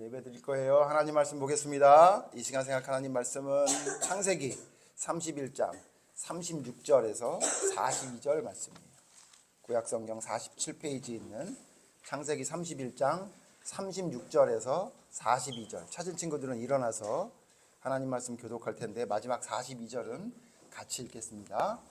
예배 드릴 거예요. 하나님 말씀 보겠습니다. 이 시간 생각 하나님 말씀은 창세기 31장 36절에서 42절 말씀이에요. 구약성경 47페이지에 있는 창세기 31장 36절에서 42절. 찾은 친구들은 일어나서 하나님 말씀 교독할 텐데 마지막 42절은 같이 읽겠습니다.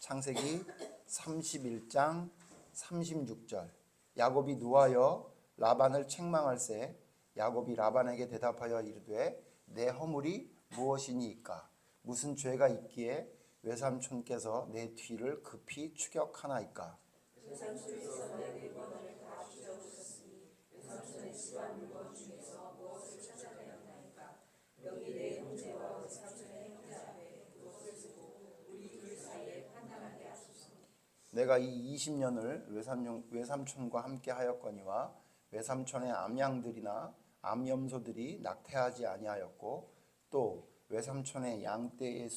창세기 31장 36절. 야곱이 누하여 라반을 책망할세 야곱이 라반에게 대답하여 이르되 내 허물이 무엇이니이까 무슨 죄가 있기에 외삼촌께서 내 뒤를 급히 추격하나이까. 외삼촌께서 내 물건을 다 찢어주셨으니 외삼촌의 집안 물건 중에서 무엇을 찾아내었나이까. 여기 내 형제와 외삼촌의 형제 앞에 무엇을 두고 우리 둘 사이에 판단하게 하소서. 내가 이 20년을 외삼촌과 함께 하였거니와 외삼촌의 암양들이나 암염소들이 낙태하지 아니하였고 또 외삼촌의 양떼의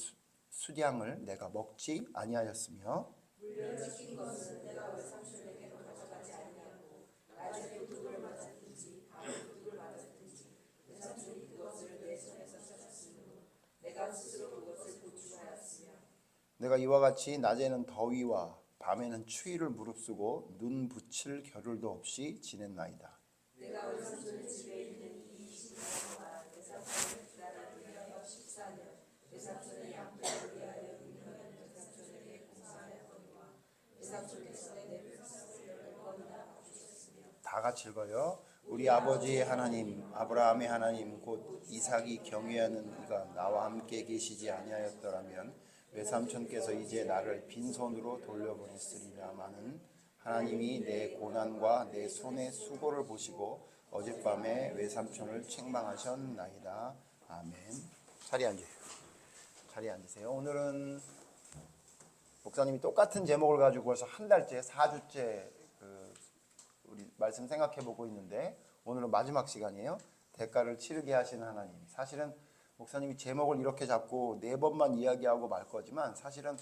수량을 내가 먹지 아니하였으며 물려주신 것은 내가 외삼촌에게로 가져가지 아니하고 낮에 도둑을 맞았든지 밤에 도둑을 맞았든지 외삼촌이 그것을 내 손에서 찾았으므로 내가 스스로 그것을 보충하였으며 내가 이와 같이 낮에는 더위와 밤에는 추위를 무릅쓰고 눈 붙일 겨를도 없이 지냈나이다. 내가 외삼촌의 집에 있는 이 20년 동안 외삼촌의 기다를 위하여 14년 외삼촌의 양떼를 위하여 6년 외삼촌에게 공사하였거니와 외삼촌께서 내 뱃사슬을 10번이나 봐주셨으며. 다 같이 읽어요. 우리 아버지 하나님 아브라함의 하나님 곧 이삭이 경외하는 이가 나와 함께 계시지 아니하였더라면 외삼촌께서 이제 나를 빈손으로 돌려보냈으리라마는 하나님이 내 고난과 내 손의 수고를 보시고 어젯밤에 외삼촌을 책망하셨나이다. 아멘. 자리에 앉으세요. 자리에 앉으세요. 오늘은 목사님이 똑같은 제목을 가지고 벌써 한 달째 4주째 우리 말씀 생각해 보고 있는데 오늘은 마지막 시간이에요. 대가를 치르게 하시는 하나님. 사실은 목사님이 제목을 이렇게 잡고 4번만 이야기하고 말 거지만 사실은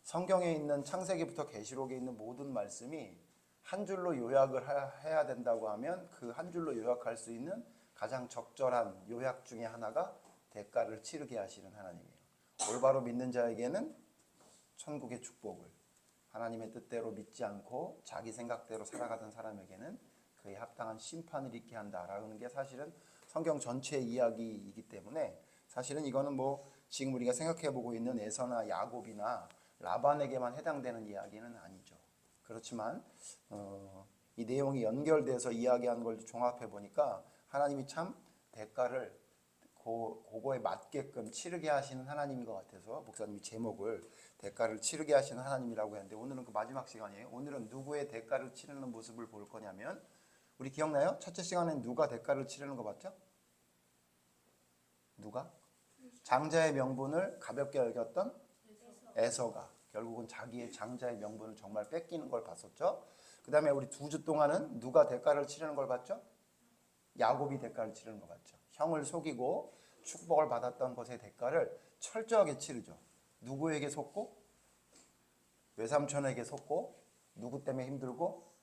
성경에 있는 창세기부터 계시록에 있는 모든 말씀이 한 줄로 요약을 해야 된다고 하면 그 한 줄로 요약할 수 있는 가장 적절한 요약 중에 하나가 대가를 치르게 하시는 하나님이에요. 올바로 믿는 자에게는 천국의 축복을, 하나님의 뜻대로 믿지 않고 자기 생각대로 살아가던 사람에게는 그에 합당한 심판을 있게 한다라는 게 사실은 성경 전체의 이야기이기 때문에 사실은 이거는 뭐 지금 우리가 생각해 보고 있는 에서나 야곱이나 라반에게만 해당되는 이야기는 아니죠. 그렇지만 이 내용이 연결돼서 이야기하는 걸 종합해 보니까 하나님이 참 대가를 그거에 맞게끔 치르게 하시는 하나님인 것 같아서 목사님이 제목을 대가를 치르게 하시는 하나님이라고 했는데 오늘은 그 마지막 시간이에요. 오늘은 누구의 대가를 치르는 모습을 볼 거냐면 우리 기억나요? 첫째 시간엔 누가 대가를 치르는 거 봤죠? 누가? 장자의 명분을 가볍게 여겼던 에서가 결국은 자기의 장자의 명분을 정말 뺏기는 걸 봤었죠. 그 다음에 우리 2주 동안은 누가 대가를 치르는 걸 봤죠? 야곱이 대가를 치르는 걸 봤죠. 형을 속이고 축복을 받았던 것의 대가를 철저하게 치르죠. 누구에게 속고? 외삼촌에게 속고 누구 때문에 힘들고?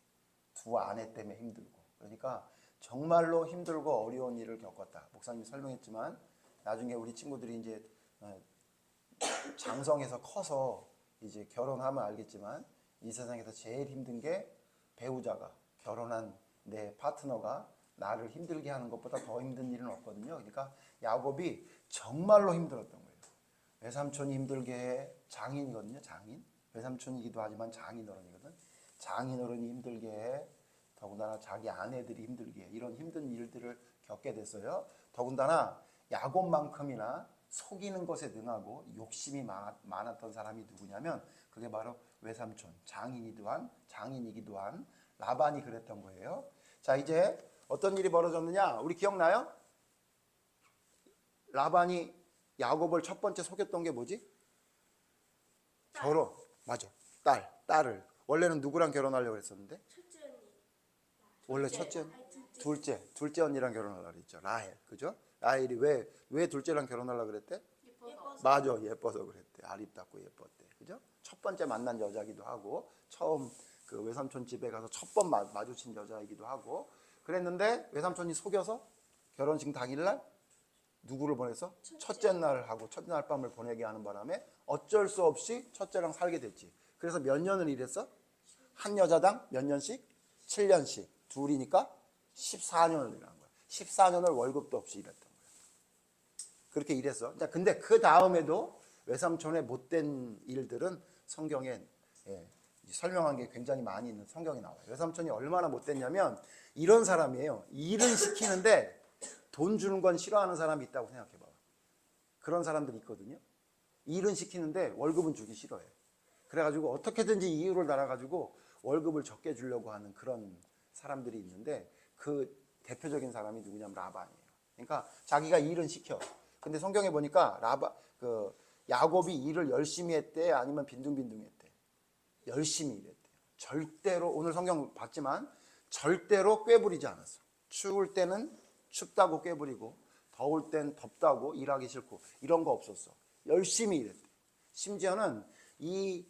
두 아내 때문에 힘들고. 그러니까 정말로 힘들고 어려운 일을 겪었다. 목사님이 설명했지만 나중에 우리 친구들이 이제 장성해서 커서 이제 결혼하면 알겠지만 이 세상에서 제일 힘든 게 배우자가 결혼한 내 파트너가 나를 힘들게 하는 것보다 더 힘든 일은 없거든요. 그러니까 야곱이 정말로 힘들었던 거예요. 외삼촌이 힘들게 해. 장인이거든요. 장인. 외삼촌이기도 하지만 장인어른이거든. 장인어른이 힘들게 해. 더군다나 자기 아내들이 힘들게 해. 이런 힘든 일들을 겪게 됐어요. 더군다나 야곱만큼이나 속이는 것에 능하고 욕심이 많았던 사람이 누구냐면 그게 바로 외삼촌, 장인이기도 한 라반이 그랬던 거예요. 자, 이제 어떤 일이 벌어졌느냐? 우리 기억나요? 라반이 야곱을 첫 번째 속였던 게 뭐지? 결혼. 맞아. 딸을. 원래는 누구랑 결혼하려고 했었는데? 첫째 언니. 원래 첫째 언니? 둘째 언니랑 결혼하려고 그랬죠. 라헬. 그죠? 라헬이 왜 둘째랑 결혼하려고 그랬대? 예뻐서. 맞아. 예뻐서 그랬대. 아립답고 예뻤대. 그죠? 첫 번째 만난 여자기도 하고 처음 그 외삼촌 집에 가서 첫 번 마주친 여자이기도 하고 그랬는데 외삼촌이 속여서 결혼식 당일날 누구를 보내서? 첫째 날하고 첫째 날 밤을 보내게 하는 바람에 어쩔 수 없이 첫째랑 살게 됐지. 그래서 몇 년을 일했어? 한 여자당 몇 년씩? 7년씩. 둘이니까 14년을 일한 거야. 14년을 월급도 없이 일했던 거야. 그렇게 일했어. 근데 그 다음에도 외삼촌의 못된 일들은 성경에 설명한 게 굉장히 많이 있는 성경에 나와요. 외삼촌이 얼마나 못됐냐면 이런 사람이에요. 일은 시키는데 돈 주는 건 싫어하는 사람이 있다고 생각해봐. 그런 사람들이 있거든요. 일은 시키는데 월급은 주기 싫어해. 그래가지고 어떻게든지 이유를 달아가지고 월급을 적게 주려고 하는 그런 사람들이 있는데 그 대표적인 사람이 누구냐면 라반이에요. 그러니까 자기가 일은 시켜. 근데 성경에 보니까 야곱이 일을 열심히 했대, 아니면 빈둥빈둥했대. 열심히 일했대요. 절대로, 오늘 성경 봤지만 절대로 꾀부리지 않았어. 추울 때는 춥다고 꾀부리고, 더울 땐 덥다고 일하기 싫고, 이런 거 없었어. 열심히 일했대. 심지어는 이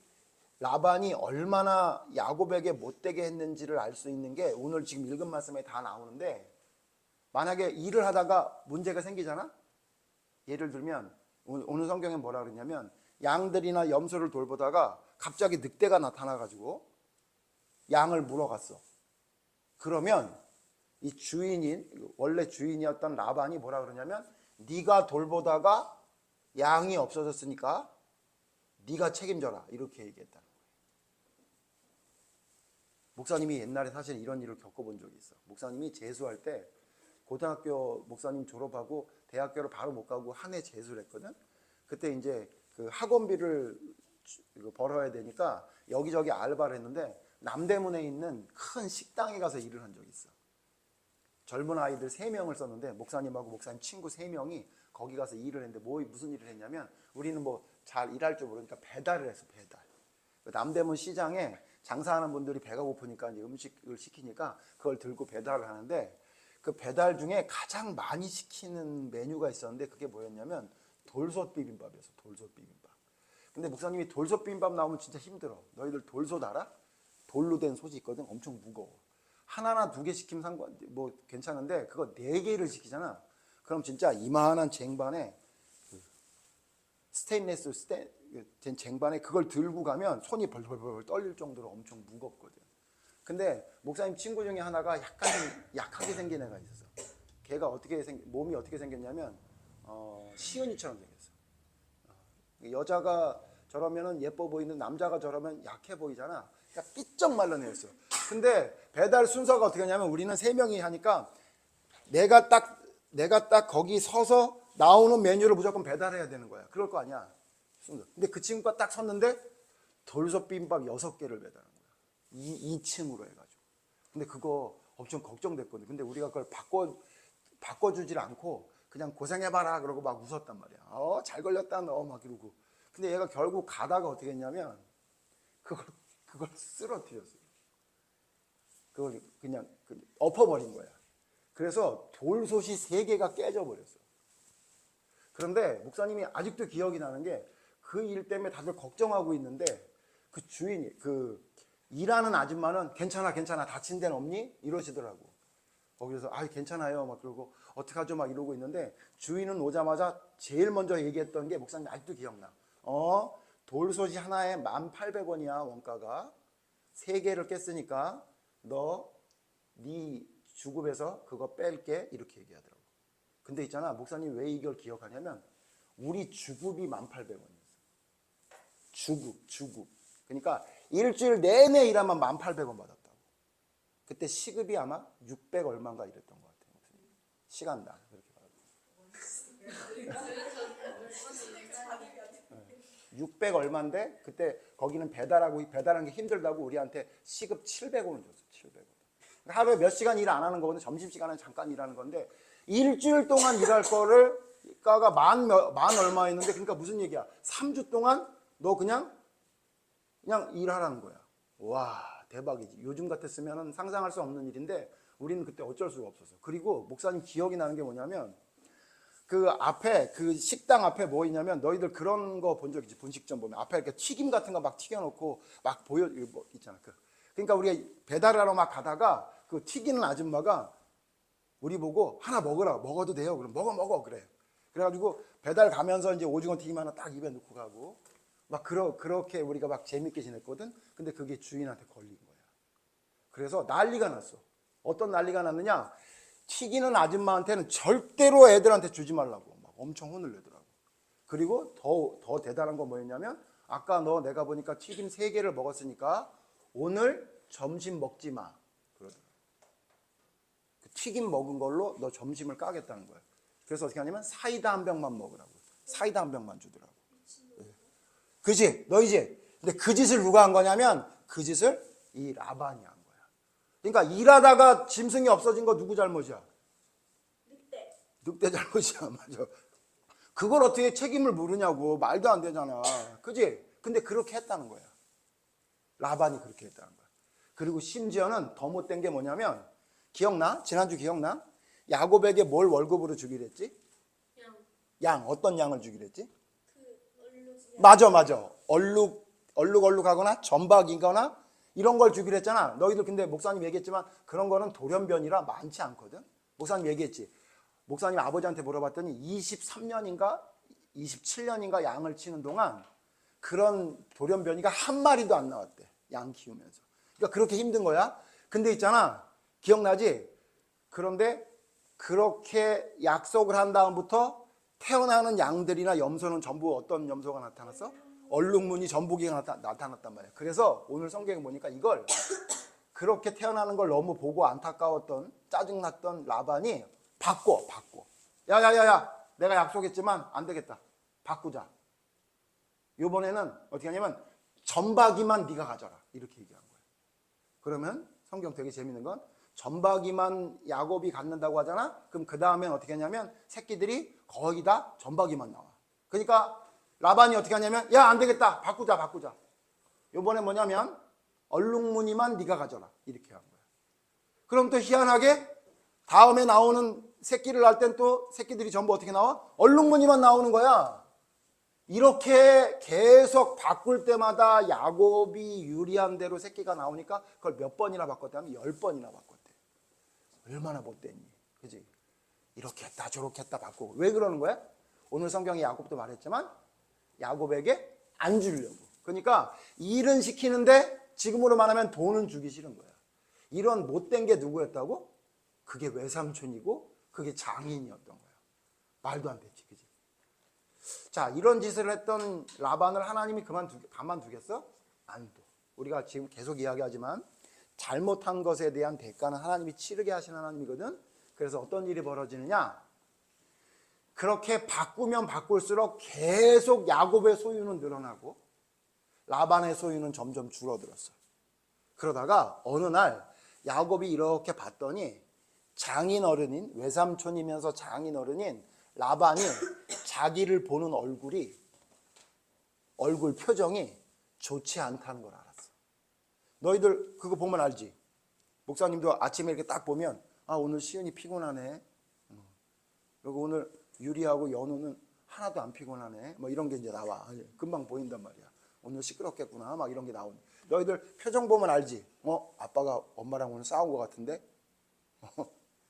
라반이 얼마나 야곱에게 못되게 했는지를 알 수 있는 게 오늘 지금 읽은 말씀에 다 나오는데, 만약에 일을 하다가 문제가 생기잖아? 예를 들면 오늘 성경에 뭐라 그러냐면 양들이나 염소를 돌보다가 갑자기 늑대가 나타나가지고 양을 물어갔어. 그러면 이 주인인, 원래 주인이었던 라반이 뭐라 그러냐면 네가 돌보다가 양이 없어졌으니까 네가 책임져라, 이렇게 얘기했다는 거예요. 목사님이 옛날에 사실 이런 일을 겪어본 적이 있어. 목사님이 재수할 때 고등학교 목사님 졸업하고 대학교를 바로 못 가고 한 해 재수를 했거든. 그때 이제 그 학원비를 벌어야 되니까 여기저기 알바를 했는데 남대문에 있는 큰 식당에 가서 일을 한 적이 있어. 젊은 아이들 3명을 썼는데 목사님하고 목사님 친구 3명이 거기 가서 일을 했는데 무슨 일을 했냐면, 우리는 뭐 잘 일할 줄 모르니까 배달을 했어. 배달. 남대문 시장에 장사하는 분들이 배가 고프니까 이제 음식을 시키니까 그걸 들고 배달을 하는데, 그 배달 중에 가장 많이 시키는 메뉴가 있었는데 그게 뭐였냐면 돌솥 비빔밥이었어. 돌솥 비빔밥. 근데 목사님이 돌솥 비빔밥 나오면 진짜 힘들어. 너희들 돌솥 알아? 돌로 된 솥이 있거든. 엄청 무거워. 하나나 2개 시키면 뭐 괜찮은데 그거 4개를 시키잖아. 그럼 진짜 이만한 쟁반에 스테인리스 된 쟁반에 그걸 들고 가면 손이 벌벌벌 떨릴 정도로 엄청 무겁거든. 근데 목사님 친구 중에 하나가 약간 약하게 생긴 애가 있었어. 걔가 몸이 어떻게 생겼냐면 시은이처럼 생겼어. 여자가 저러면은 예뻐 보이는, 남자가 저러면 약해 보이잖아. 그러니까 삐쩍 말른 애였어. 근데 배달 순서가 어떻게 하냐면 우리는 3명이 하니까 내가 딱 거기 서서 나오는 메뉴를 무조건 배달해야 되는 거야. 그럴 거 아니야. 근데 그 친구가 딱 섰는데 돌솥 비빔밥 6개를 배달한 거야. 2층으로 해가지고. 근데 그거 엄청 걱정됐거든. 근데 우리가 그걸 바꿔주질 않고 그냥 고생해봐라 그러고 막 웃었단 말이야. 잘 걸렸다 너 막 이러고. 근데 얘가 결국 가다가 어떻게 했냐면 그걸 쓰러뜨렸어요. 그걸 그냥 엎어버린 거야. 그래서 돌솥이 3개가 깨져버렸어. 그런데 목사님이 아직도 기억이 나는 게 그 일 때문에 다들 걱정하고 있는데 그 주인이, 일하는 아줌마는 괜찮아 다친 데는 없니? 이러시더라고. 거기서 괜찮아요 막 그러고 어떡하죠 막 이러고 있는데, 주인은 오자마자 제일 먼저 얘기했던 게, 목사님 아직도 기억나. 돌솥이 하나에 1,800원이야 원가가. 3개를 깼으니까 네 주급에서 그거 뺄게, 이렇게 얘기하더라고. 근데 있잖아, 목사님 왜 이걸 기억하냐면 우리 주급이 1,800원이었어. 주급. 그러니까 일주일 내내 일하면 1,800원 받았다고. 그때 시급이 아마 600 얼마인가 이랬던 것 같아요. 시간당 그렇게 받았어요. 600 얼마인데 그때 거기는 배달하는 게 힘들다고 우리한테 시급 700원을 줬어. 700원. 하루에 몇 시간 일 안 하는 거거든. 점심시간에 잠깐 일하는 건데 일주일 동안 일할 거를 가가 만 얼마였는데, 그러니까 무슨 얘기야? 3주 동안 너 그냥 일하라는 거야. 와, 대박이지. 요즘 같았으면 상상할 수 없는 일인데 우리는 그때 어쩔 수가 없었어. 그리고 목사님 기억이 나는 게 뭐냐면 그 식당 앞에 뭐 있냐면, 너희들 그런 거 본 적 있지? 분식점 보면 앞에 이렇게 튀김 같은 거 막 튀겨놓고 막 있잖아. 그러니까 우리가 배달하러 막 가다가 그 튀기는 아줌마가 우리 보고 하나 먹으라. 먹어도 돼요. 그럼 먹어 그래. 그래가지고 배달 가면서 이제 오징어 튀김 하나 딱 입에 넣고 가고 막 그렇게 우리가 막 재밌게 지냈거든. 근데 그게 주인한테 걸린 거야. 그래서 난리가 났어. 어떤 난리가 났느냐? 튀기는 아줌마한테는 절대로 애들한테 주지 말라고 막 엄청 혼을 내더라고. 그리고 더 대단한 건 뭐였냐면 아까 너 내가 보니까 튀김 3개를 먹었으니까 오늘 점심 먹지 마. 그러더라고. 그 튀김 먹은 걸로 너 점심을 까겠다는 거야. 그래서 어떻게 하냐면 사이다 한 병만 먹으라고. 사이다 한 병만 주더라고. 그지? 너희지? 근데 그 짓을 누가 한 거냐면 그 짓을 이 라반이 한 거야. 그러니까 일하다가 짐승이 없어진 거 누구 잘못이야? 늑대 잘못이야. 맞아. 그걸 어떻게 책임을 물으냐고. 말도 안 되잖아. 그지? 근데 그렇게 했다는 거야. 라반이 그렇게 했다는 거야. 그리고 심지어는 더 못된 게 뭐냐면 기억나? 지난주 기억나? 야곱에게 뭘 월급으로 주기로 했지? 양. 어떤 양을 주기로 했지? 맞아. 얼룩하거나 점박이거나 이런 걸 주기로 했잖아. 너희들 근데 목사님 얘기했지만 그런 거는 돌연변이라 많지 않거든. 목사님 얘기했지. 목사님 아버지한테 물어봤더니 23년인가 27년인가 양을 치는 동안 그런 돌연변이가 한 마리도 안 나왔대. 양 키우면서. 그러니까 그렇게 힘든 거야. 근데 있잖아. 기억나지? 그런데 그렇게 약속을 한 다음부터 태어나는 양들이나 염소는 전부 어떤 염소가 나타났어? 얼룩무늬 전부기가 나타났단 말이야. 그래서 오늘 성경에 보니까 이걸 그렇게 태어나는 걸 너무 보고 안타까웠던 짜증났던 라반이 바꿔. 야야야야, 내가 약속했지만 안 되겠다. 바꾸자. 이번에는 어떻게 하냐면 점박이만 네가 가져라. 이렇게 얘기한 거야. 그러면 성경 되게 재밌는 건 점박이만 야곱이 갖는다고 하잖아. 그럼 그 다음엔 어떻게 하냐면 새끼들이 거의 다 점박이만 나와. 그러니까 라반이 어떻게 하냐면 야, 안 되겠다. 바꾸자. 이번에 뭐냐면 얼룩무늬만 네가 가져라. 이렇게 한 거야. 그럼 또 희한하게 다음에 나오는 새끼를 낳을 땐 또 새끼들이 전부 어떻게 나와? 얼룩무늬만 나오는 거야. 이렇게 계속 바꿀 때마다 야곱이 유리한 대로 새끼가 나오니까 그걸 몇 번이나 바꿨대 하면 10번이나 바꿨대. 얼마나 못됐니? 그지? 이렇게 했다 저렇게 했다 바꾸고. 왜 그러는 거야? 오늘 성경에 야곱도 말했지만 야곱에게 안 주려고. 그러니까 일은 시키는데 지금으로 말하면 돈은 주기 싫은 거야. 이런 못된 게 누구였다고? 그게 외삼촌이고 그게 장인이었던 거야. 말도 안 됐지. 그지? 자, 이런 짓을 했던 라반을 하나님이 가만두겠어? 안 둬. 우리가 지금 계속 이야기하지만 잘못한 것에 대한 대가는 하나님이 치르게 하신 하나님이거든. 그래서 어떤 일이 벌어지느냐? 그렇게 바꾸면 바꿀수록 계속 야곱의 소유는 늘어나고 라반의 소유는 점점 줄어들었어. 그러다가 어느 날 야곱이 이렇게 봤더니 장인어른인, 외삼촌이면서 장인어른인 라반이 자기를 보는 얼굴 표정이 좋지 않다는 걸 알았어. 너희들 그거 보면 알지? 목사님도 아침에 이렇게 딱 보면 아, 오늘 시은이 피곤하네. 그리고 오늘 유리하고 연우는 하나도 안 피곤하네. 뭐 이런 게 이제 나와. 금방 보인단 말이야. 오늘 시끄럽겠구나. 막 이런 게 나오네. 너희들 표정 보면 알지? 아빠가 엄마랑 오늘 싸운 것 같은데?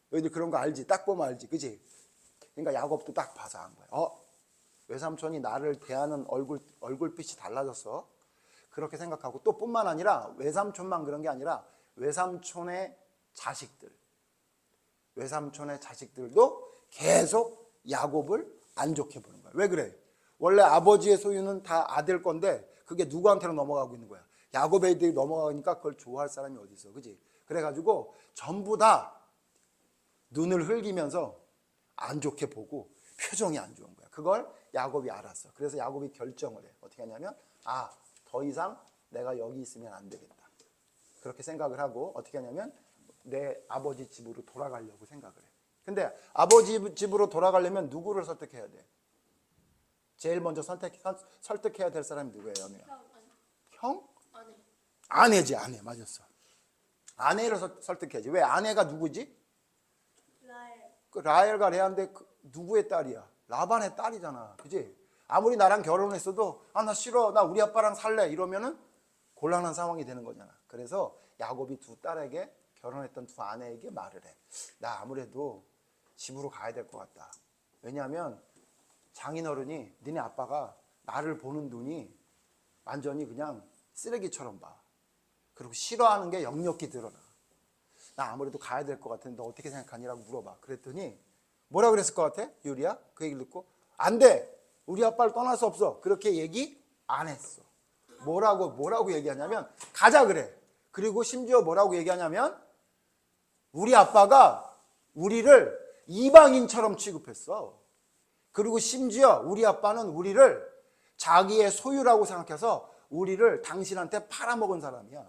너희들 그런 거 알지? 딱 보면 알지? 그지? 그러니까 야곱도 딱 봐서 한 거야. 외삼촌이 나를 대하는 얼굴빛이 달라졌어. 그렇게 생각하고 또 뿐만 아니라 외삼촌만 그런 게 아니라 외삼촌의 자식들도 계속 야곱을 안 좋게 보는 거야. 왜 그래? 원래 아버지의 소유는 다 아들 건데 그게 누구한테로 넘어가고 있는 거야. 야곱의 애들이 넘어가니까 그걸 좋아할 사람이 어디 있어. 그지? 그래가지고 전부 다 눈을 흘기면서 안 좋게 보고 표정이 안 좋은 거야. 그걸 야곱이 알았어. 그래서 야곱이 결정을 해. 어떻게 하냐면 더 이상 내가 여기 있으면 안 되겠다. 그렇게 생각을 하고 어떻게 하냐면 내 아버지 집으로 돌아가려고 생각을 해. 근데 아버지 집으로 돌아가려면 누구를 설득해야 돼? 제일 먼저 설득해야 될 사람이 누구예요? 형? 아내지. 아내. 맞았어. 아내를 설득해야지. 왜? 아내가 누구지? 그 라헬과 레아인데 누구의 딸이야? 라반의 딸이잖아. 그지? 아무리 나랑 결혼했어도 나 싫어. 나 우리 아빠랑 살래. 이러면은 곤란한 상황이 되는 거잖아. 그래서 야곱이 두 딸에게 결혼했던 두 아내에게 말을 해. 나 아무래도 집으로 가야 될 것 같다. 왜냐하면 장인어른이 니네 아빠가 나를 보는 눈이 완전히 그냥 쓰레기처럼 봐. 그리고 싫어하는 게 역력히 드러나. 나 아무래도 가야 될 것 같은데 너 어떻게 생각하니라고 물어봐. 그랬더니 뭐라 그랬을 것 같아? 유리야? 그 얘기를 듣고 안 돼. 우리 아빠를 떠날 수 없어. 그렇게 얘기 안 했어. 뭐라고 얘기하냐면 가자 그래. 그리고 심지어 뭐라고 얘기하냐면 우리 아빠가 우리를 이방인처럼 취급했어. 그리고 심지어 우리 아빠는 우리를 자기의 소유라고 생각해서 우리를 당신한테 팔아먹은 사람이야.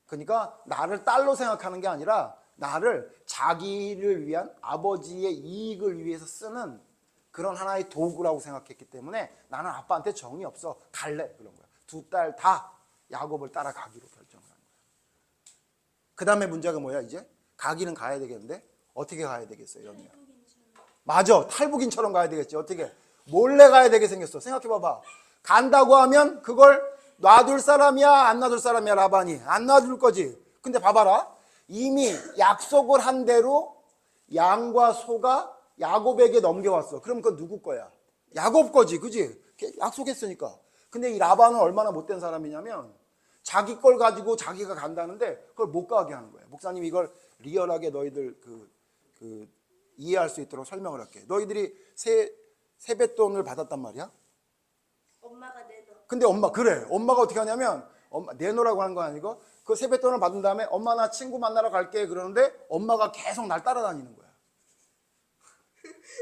그러니까 나를 딸로 생각하는 게 아니라 나를 자기를 위한 아버지의 이익을 위해서 쓰는 그런 하나의 도구라고 생각했기 때문에 나는 아빠한테 정이 없어. 갈래. 그런 거야. 두 딸 다 야곱을 따라가기로 결정을 한 거야. 그 다음에 문제가 뭐야 이제? 가기는 가야 되겠는데 어떻게 가야 되겠어요? 여기야. 맞아. 탈북인처럼 가야 되겠지. 어떻게? 몰래 가야 되게 생겼어. 생각해봐봐. 간다고 하면 그걸 놔둘 사람이야 안 놔둘 사람이야 라반이? 안 놔둘 거지. 근데 봐봐라. 이미 약속을 한 대로 양과 소가 야곱에게 넘겨왔어. 그럼 그건 누구 거야? 야곱 거지. 그지? 약속했으니까. 근데 이 라반은 얼마나 못된 사람이냐면 자기 걸 가지고 자기가 간다는데 그걸 못 가게 하는 거야. 목사님 이걸 리얼하게 너희들 이해할 수 있도록 설명을 할게. 너희들이 세뱃돈을 받았단 말이야. 엄마가 내놔. 근데 엄마가 어떻게 하냐면 내놓으라고 하는 거 아니고 그 세뱃돈을 받은 다음에 엄마 나 친구 만나러 갈게 그러는데 엄마가 계속 날 따라다니는 거야.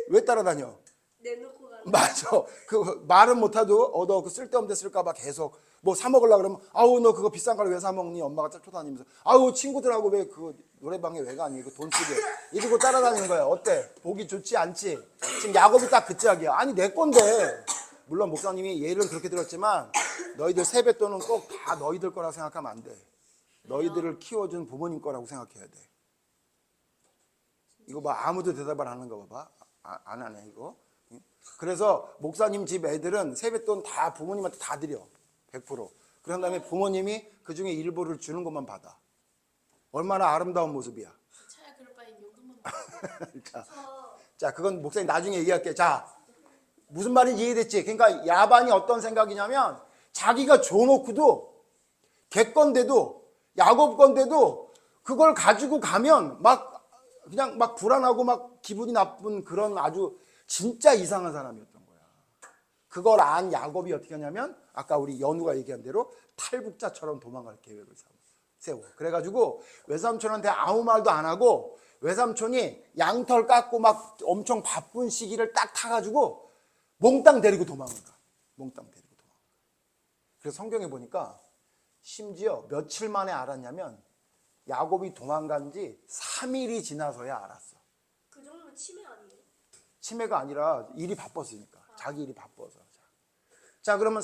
왜 따라다녀? 내놓고 가는. 맞아. 그 말은 못해도 너 그 쓸데없는 데 쓸까봐 계속 뭐 사 먹으려 그러면 아우 너 그거 비싼 걸 왜 사 먹니? 엄마가 쫓아다니면서 아우 친구들하고 왜 그 노래방에 왜 가니? 그 돈 쓰게 이러고 따라다니는 거야. 어때? 보기 좋지 않지? 지금 야곱이 딱 그 짝이야. 아니 내 건데. 물론 목사님이 예를 그렇게 들었지만 너희들 세뱃돈은 꼭 다 너희들 거라고 생각하면 안 돼. 너희들을 키워준 부모님 거라고 생각해야 돼. 이거 봐. 아무도 대답을 안 하는 거 봐봐. 안 하네 이거. 그래서 목사님 집 애들은 세뱃돈 다 부모님한테 다 드려. 100%. 그런 다음에 부모님이 그중에 일부를 주는 것만 받아. 얼마나 아름다운 모습이야. 차야 그럴 바엔 용돈만 자, 그건 목사님 나중에 얘기할게. 자, 무슨 말인지 이해됐지? 그러니까 야반이 어떤 생각이냐면 자기가 줘놓고도 걔 건데도 야곱 건데도 그걸 가지고 가면 막 그냥 막 불안하고 막 기분이 나쁜 그런 아주 진짜 이상한 사람이었던 거야. 그걸 안 야곱이 어떻게 하냐면 아까 우리 연우가 얘기한 대로 탈북자처럼 도망갈 계획을 세워. 그래가지고 외삼촌한테 아무 말도 안 하고 외삼촌이 양털 깎고 막 엄청 바쁜 시기를 딱 타가지고 몽땅 데리고 도망을 가. 몽땅 데리고 도망을 가. 그래서 성경에 보니까 심지어 며칠 만에 알았냐면 야곱이 도망간 지 3일이 지나서야 알았어. 그 정도면 치매 아니에요? 치매가 아니라 일이 바빴으니까. 자기 일이 바빠서. 자 그러면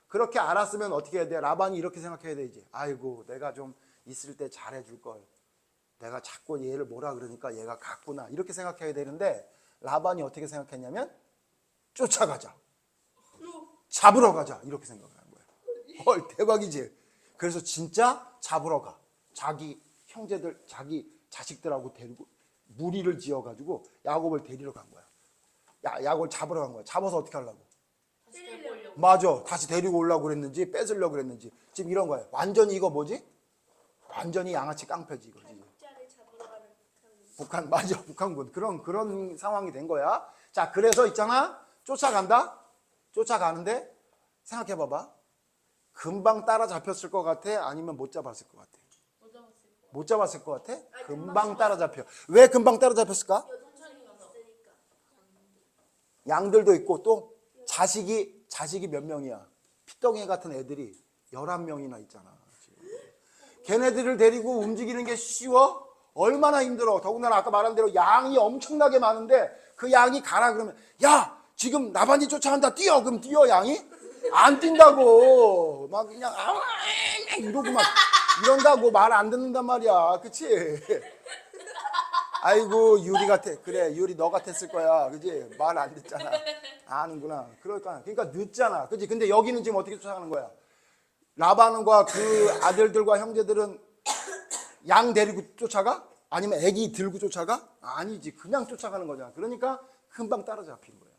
그렇게 알았으면 어떻게 해야 돼? 라반이 이렇게 생각해야 되지. 아이고 내가 좀 있을 때 잘해줄 걸. 내가 자꾸 얘를 뭐라 그러니까 얘가 갔구나. 이렇게 생각해야 되는데 라반이 어떻게 생각했냐면 쫓아가자. 잡으러 가자. 이렇게 생각을 한 거야. 대박이지. 그래서 진짜 잡으러 가. 자기 형제들, 자기 자식들하고 데리고 무리를 지어가지고 야곱을 데리러 간 거야. 야곱을 잡으러 간 거야. 잡아서 어떻게 하려고? 다시 데리고 오려고. 맞아. 다시 데리고 오려고 그랬는지 뺏으려고 그랬는지 지금 이런 거야. 완전히 이거 뭐지? 완전히 양아치 깡패지 이거지. 짤을 잡으러 가는 북한 맞아. 북한군 그런 상황이 된 거야. 자 그래서 있잖아. 쫓아간다. 쫓아가는데 생각해 봐봐. 금방 따라잡혔을 것 같아? 아니면 못 잡았을 것 같아? 못 잡았을 거. 못 잡았을 것 같아? 금방 따라잡혀. 왜 금방 따라잡혔을까? 천천히 가서. 있으니까. 양들도 있고 또 자식이 몇 명이야? 피덩이 같은 애들이 11명이나 있잖아. 걔네들을 데리고 움직이는 게 쉬워? 얼마나 힘들어. 더군다나 아까 말한 대로 양이 엄청나게 많은데 그 양이 가라 그러면 야 지금 나반이 쫓아간다 뛰어. 그럼 뛰어 양이? 안 뛴다고. 막 그냥 이러고 막 이런다고 말 안 듣는단 말이야. 그치? 아이고 유리 같아. 그래 유리 너 같았을 거야. 그치? 말 안 듣잖아. 아는구나. 그러니까 늦잖아. 그치? 근데 여기는 지금 어떻게 쫓아가는 거야? 라반과 그 아들들과 형제들은 양 데리고 쫓아가? 아니면 애기 들고 쫓아가? 아니지. 그냥 쫓아가는 거잖아. 그러니까 금방 따라잡힌 거야.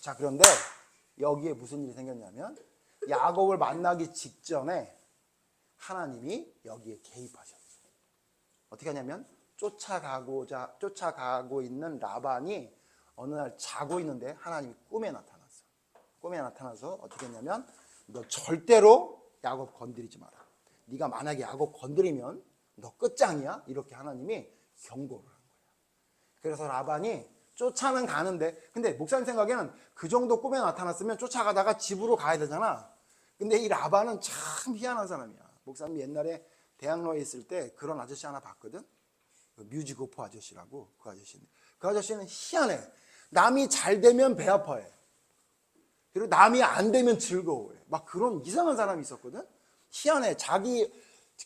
자, 그런데 여기에 무슨 일이 생겼냐면 야곱을 만나기 직전에 하나님이 여기에 개입하셨어요. 어떻게 하냐면 쫓아가고 있는 라반이 어느 날 자고 있는데 하나님이 꿈에 나타났어. 꿈에 나타나서 어떻게 했냐면 너 절대로 야곱 건드리지 마라. 네가 만약에 야곱 건드리면 너 끝장이야. 이렇게 하나님이 경고를 한 거야. 그래서 라반이 쫓아는 가는데, 근데 목사님 생각에는 그 정도 꿈에 나타났으면 쫓아가다가 집으로 가야 되잖아. 근데 이 라반은 참 희한한 사람이야. 목사님 옛날에 대학로에 있을 때 그런 아저씨 하나 봤거든. 뮤지고프 아저씨라고. 그 아저씨인데 그 아저씨는 희한해. 남이 잘 되면 배 아파해. 그리고 남이 안 되면 즐거워해. 막 그런 이상한 사람이 있었거든. 희한해. 자기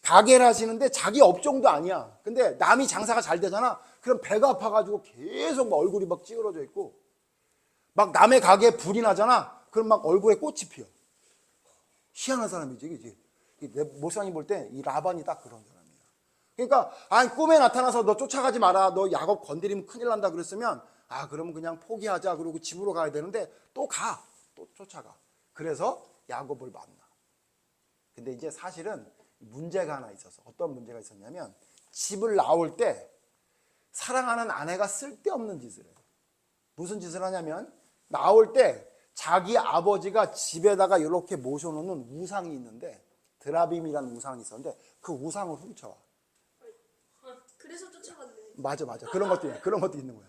가게를 하시는데 자기 업종도 아니야. 근데 남이 장사가 잘 되잖아. 그럼 배가 아파가지고 계속 막 얼굴이 막 찌그러져 있고, 막 남의 가게에 불이 나잖아. 그럼 막 얼굴에 꽃이 피어. 희한한 사람이지, 그지? 내 목사님 볼 때 이 라반이 딱 그런 사람이야. 그러니까 아니 꿈에 나타나서 너 쫓아가지 마라. 너 야곱 건드리면 큰일 난다 그랬으면 그러면 그냥 포기하자. 그러고 집으로 가야 되는데 또 가. 또 쫓아가. 그래서 야곱을 만나. 근데 이제 사실은 문제가 하나 있었어. 어떤 문제가 있었냐면 집을 나올 때 사랑하는 아내가 쓸데없는 짓을 해. 무슨 짓을 하냐면 나올 때 자기 아버지가 집에다가 이렇게 모셔놓는 우상이 있는데, 드라빔이라는 우상이 있었는데 그 우상을 훔쳐와. 그래서 쫓아갔네. 맞아. 그런 것도 있는 거야.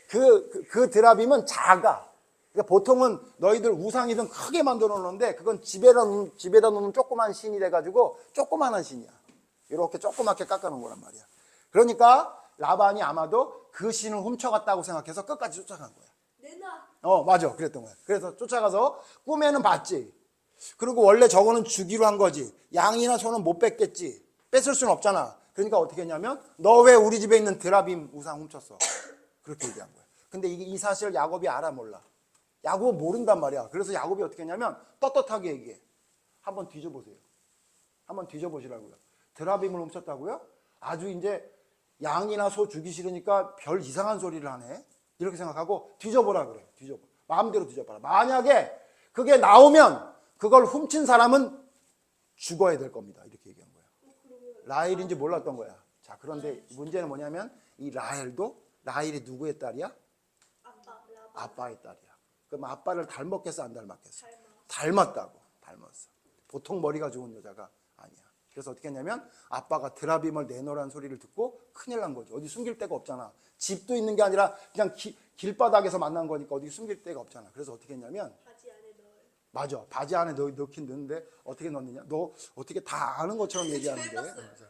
그 드라빔은 작아. 그러니까 보통은 너희들 우상이든 크게 만들어 놓는데 그건 집에다 놓는 조그만 신이 돼가지고 조그만한 신이야. 이렇게 조그맣게 깎아놓은 거란 말이야. 그러니까 라반이 아마도 그 신을 훔쳐갔다고 생각해서 끝까지 쫓아간 거야. 내놔. 맞아. 그랬던 거야. 그래서 쫓아가서 꿈에는 봤지. 그리고 원래 저거는 주기로 한 거지. 양이나 소는 못 뺏겠지. 뺏을 수는 없잖아. 그러니까 어떻게 했냐면 너 왜 우리 집에 있는 드라빔 우상 훔쳤어? 그렇게 얘기한 거야. 근데 이 사실을 야곱이 알아 몰라. 야곱은 모른단 말이야. 그래서 야곱이 어떻게 했냐면 떳떳하게 얘기해. 한번 뒤져보세요. 한번 뒤져보시라고요. 드라빔을 훔쳤다고요? 아주 이제 양이나 소 주기 싫으니까 별 이상한 소리를 하네. 이렇게 생각하고 뒤져보라 그래. 뒤져봐. 마음대로 뒤져봐라. 만약에 그게 나오면 그걸 훔친 사람은 죽어야 될 겁니다. 이렇게 얘기한 거야. 라헬인지 몰랐던 거야. 자, 그런데 문제는 뭐냐면 이 라헬이 누구의 딸이야? 아빠의 딸이야. 그럼 아빠를 닮았겠어, 안 닮았겠어? 닮았다고. 닮았어. 보통 머리가 좋은 여자가 아니야. 그래서 어떻게 했냐면 아빠가 드라빔을 내놓으라는 소리를 듣고 큰일 난 거죠. 어디 숨길 데가 없잖아. 집도 있는 게 아니라 그냥 길바닥에서 만난 거니까 어디 숨길 데가 없잖아. 그래서 어떻게 했냐면 바지 안에 넣어요. 맞아. 바지 안에 넣긴 넣는데 어떻게 넣느냐? 너 어떻게 다 아는 것처럼 얘기하는데. 그랬어.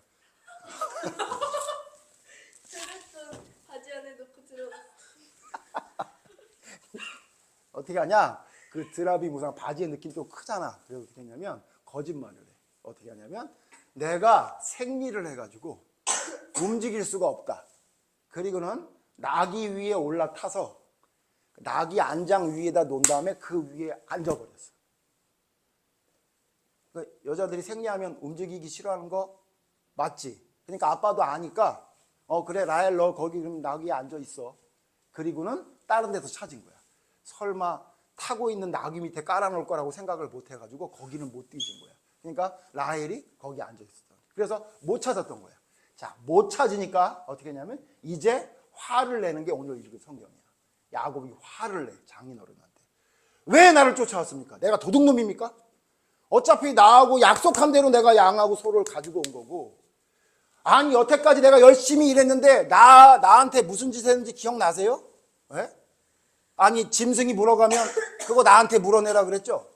바지 안에 넣고 들어. 어떻게 하냐? 그 드라빔 우상 바지의 느낌이 좀 크잖아. 그래서 어떻게 했냐면 거짓말을 해. 어떻게 하냐면 내가 생리를 해가지고 움직일 수가 없다. 그리고는 나귀 위에 올라타서 나귀 안장 위에다 놓은 다음에 그 위에 앉아버렸어. 그 여자들이 생리하면 움직이기 싫어하는 거 맞지? 그러니까 아빠도 아니까 그래 라헬 너 거기 그럼 나귀에 앉아 있어. 그리고는 다른 데서 찾은 거야. 설마 타고 있는 나귀 밑에 깔아놓을 거라고 생각을 못 해가지고 거기는 못 뒤진 거야. 그러니까 라헬이 거기 앉아 있었어. 그래서 못 찾았던 거야. 자, 못 찾으니까 어떻게 했냐면 이제 화를 내는 게 오늘 읽은 성경이야. 야곱이 화를 내, 장인어른한테. 왜 나를 쫓아왔습니까? 내가 도둑놈입니까? 어차피 나하고 약속한 대로 내가 양하고 소를 가지고 온 거고, 아니 여태까지 내가 열심히 일했는데 나한테 무슨 짓 했는지 기억나세요? 네? 아니 짐승이 물어가면 그거 나한테 물어내라 그랬죠?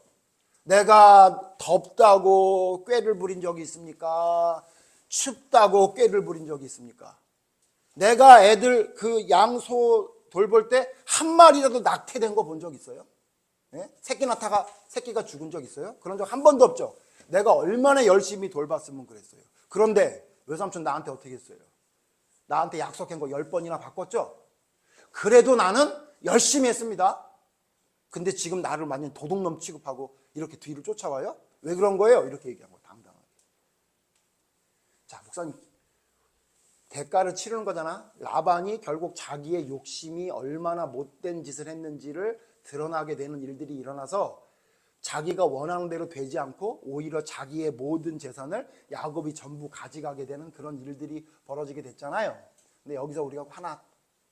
내가 덥다고 꾀를 부린 적이 있습니까? 춥다고 꾀를 부린 적이 있습니까? 내가 애들 그 양소 돌볼 때 한 마리라도 낙태된 거 본 적 있어요? 네? 새끼 낳다가 새끼가 죽은 적 있어요? 그런 적 한 번도 없죠. 내가 얼마나 열심히 돌봤으면 그랬어요. 그런데 외삼촌 나한테 어떻게 했어요? 나한테 약속한 거 10번이나 바꿨죠? 그래도 나는 열심히 했습니다. 근데 지금 나를 완전 도둑놈 취급하고 이렇게 뒤를 쫓아와요? 왜 그런 거예요? 이렇게 얘기한 거예요. 당당하게. 자, 목사님 대가를 치르는 거잖아. 라반이 결국 자기의 욕심이 얼마나 못된 짓을 했는지를 드러나게 되는 일들이 일어나서 자기가 원하는 대로 되지 않고 오히려 자기의 모든 재산을 야곱이 전부 가져가게 되는 그런 일들이 벌어지게 됐잖아요. 근데 여기서 우리가 하나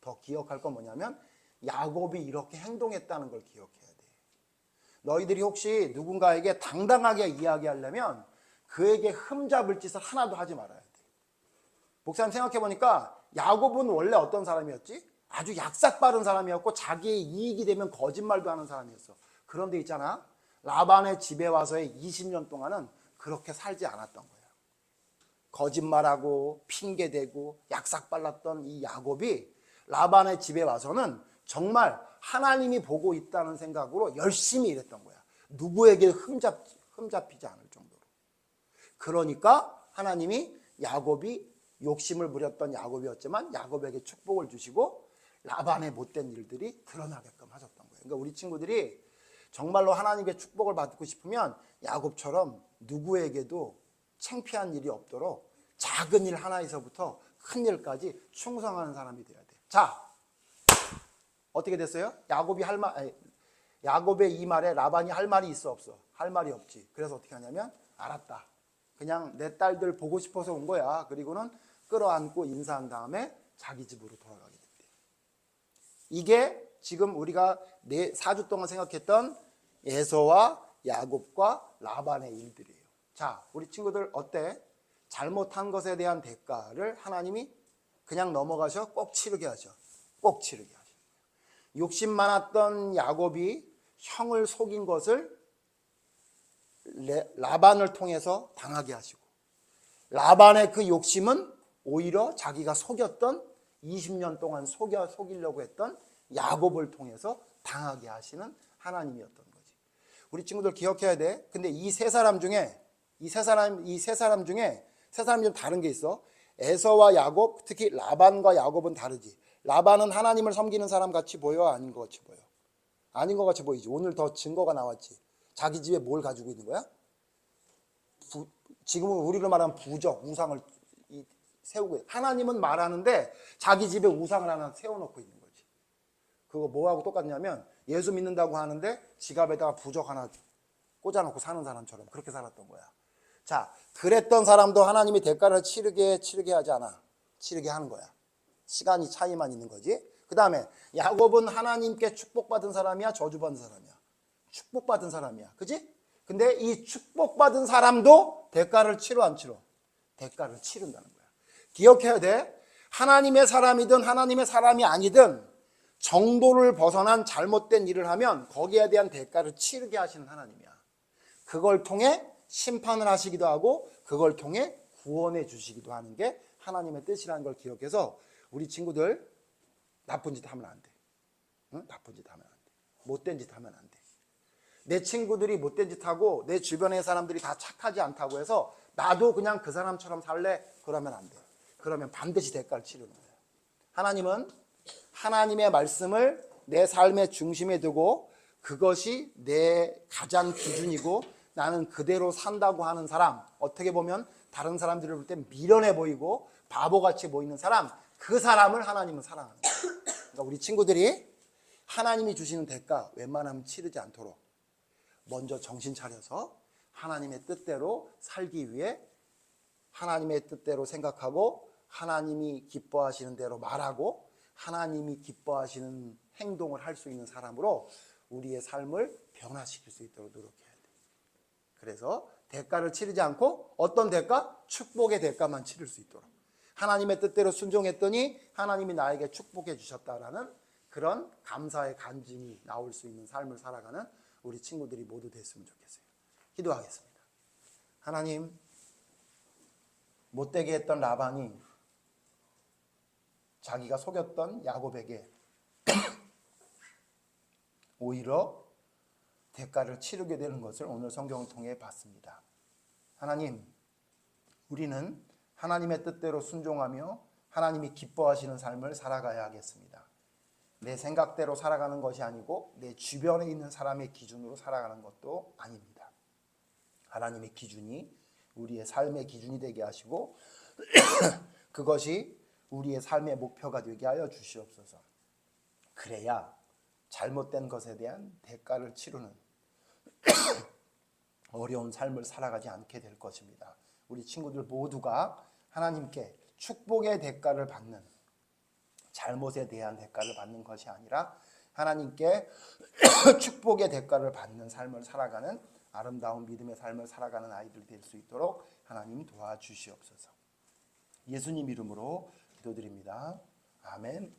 더 기억할 건 뭐냐면 야곱이 이렇게 행동했다는 걸 기억해야 돼. 너희들이 혹시 누군가에게 당당하게 이야기하려면 그에게 흠잡을 짓을 하나도 하지 말아야 돼. 목사님 생각해보니까 야곱은 원래 어떤 사람이었지? 아주 약삭빠른 사람이었고 자기의 이익이 되면 거짓말도 하는 사람이었어. 그런데 있잖아, 라반의 집에 와서의 20년 동안은 그렇게 살지 않았던 거야. 거짓말하고 핑계대고 약삭빨랐던 이 야곱이 라반의 집에 와서는 정말 하나님이 보고 있다는 생각으로 열심히 일했던 거야. 누구에게 흠잡히지 않을 정도로. 그러니까 하나님이 야곱이 욕심을 부렸던 야곱이었지만 야곱에게 축복을 주시고 라반의 못된 일들이 드러나게끔 하셨던 거예요. 그러니까 우리 친구들이 정말로 하나님의 축복을 받고 싶으면 야곱처럼 누구에게도 창피한 일이 없도록 작은 일 하나에서부터 큰 일까지 충성하는 사람이 돼야 돼. 자, 어떻게 됐어요? 야곱의 이 말에 라반이 할 말이 있어 없어? 할 말이 없지. 그래서 어떻게 하냐면 알았다. 그냥 내 딸들 보고 싶어서 온 거야. 그리고는 끌어안고 인사한 다음에 자기 집으로 돌아가게 됐대. 이게 지금 우리가 4주 동안 생각했던 에서와 야곱과 라반의 일들이에요. 자, 우리 친구들 어때? 잘못한 것에 대한 대가를 하나님이 그냥 넘어가셔? 꼭 치르게 하셔. 꼭 치르게 하셔. 욕심 많았던 야곱이 형을 속인 것을 라반을 통해서 당하게 하시고, 라반의 그 욕심은 오히려 자기가 속였던 20년 동안 속이려고 했던 야곱을 통해서 당하게 하시는 하나님이었던 거지. 우리 친구들 기억해야 돼. 근데 이 세 사람 중에 좀 다른 게 있어. 에서와 야곱, 특히 라반과 야곱은 다르지. 라반은 하나님을 섬기는 사람 같이 보여? 아닌 것 같이 보여? 아닌 것 같이 보이지. 오늘 더 증거가 나왔지. 자기 집에 뭘 가지고 있는 거야? 지금은 우리로 말하면 부적, 우상을 세우고 있어. 하나님은 말하는데 자기 집에 우상을 하나 세워놓고 있는 거지. 그거 뭐하고 똑같냐면 예수 믿는다고 하는데 지갑에다가 부적 하나 꽂아놓고 사는 사람처럼 그렇게 살았던 거야. 자, 그랬던 사람도 하나님이 대가를 치르게 하지 않아. 치르게 하는 거야. 시간이 차이만 있는 거지. 그 다음에 야곱은 하나님께 축복받은 사람이야, 저주받은 사람이야? 축복받은 사람이야. 그지? 근데 이 축복받은 사람도 대가를 치러 안 치러? 대가를 치른다는 거야. 기억해야 돼. 하나님의 사람이든 하나님의 사람이 아니든 정도를 벗어난 잘못된 일을 하면 거기에 대한 대가를 치르게 하시는 하나님이야. 그걸 통해 심판을 하시기도 하고 그걸 통해 구원해 주시기도 하는 게 하나님의 뜻이라는 걸 기억해서 우리 친구들 나쁜 짓 하면 안 돼. 응? 나쁜 짓 하면 안 돼. 못된 짓 하면 안 돼. 내 친구들이 못된 짓 하고 내 주변의 사람들이 다 착하지 않다고 해서 나도 그냥 그 사람처럼 살래? 그러면 안 돼. 그러면 반드시 대가를 치르는 거예요. 하나님은 하나님의 말씀을 내 삶의 중심에 두고 그것이 내 가장 기준이고 나는 그대로 산다고 하는 사람, 어떻게 보면 다른 사람들을 볼 때 미련해 보이고 바보같이 보이는 사람, 그 사람을 하나님은 사랑하는 거예요. 그러니까 우리 친구들이 하나님이 주시는 대가 웬만하면 치르지 않도록 먼저 정신 차려서 하나님의 뜻대로 살기 위해 하나님의 뜻대로 생각하고 하나님이 기뻐하시는 대로 말하고 하나님이 기뻐하시는 행동을 할 수 있는 사람으로 우리의 삶을 변화시킬 수 있도록 노력해야 돼. 그래서 대가를 치르지 않고 어떤 대가? 축복의 대가만 치를 수 있도록. 하나님의 뜻대로 순종했더니 하나님이 나에게 축복해 주셨다라는 그런 감사의 간증이 나올 수 있는 삶을 살아가는 우리 친구들이 모두 됐으면 좋겠어요. 기도하겠습니다. 하나님, 못되게 했던 라반이 자기가 속였던 야곱에게 오히려 대가를 치르게 되는 것을 오늘 성경을 통해 봤습니다. 하나님, 우리는 하나님의 뜻대로 순종하며 하나님이 기뻐하시는 삶을 살아가야 하겠습니다. 내 생각대로 살아가는 것이 아니고 내 주변에 있는 사람의 기준으로 살아가는 것도 아닙니다. 하나님의 기준이 우리의 삶의 기준이 되게 하시고 그것이 우리의 삶의 목표가 되게 하여 주시옵소서. 그래야 잘못된 것에 대한 대가를 치르는 어려운 삶을 살아가지 않게 될 것입니다. 우리 친구들 모두가 하나님께 축복의 대가를 받는, 잘못에 대한 대가를 받는 것이 아니라 하나님께 축복의 대가를 받는 삶을 살아가는 아름다운 믿음의 삶을 살아가는 아이들 될 수 있도록 하나님 도와주시옵소서. 예수님 이름으로 기도드립니다. 아멘.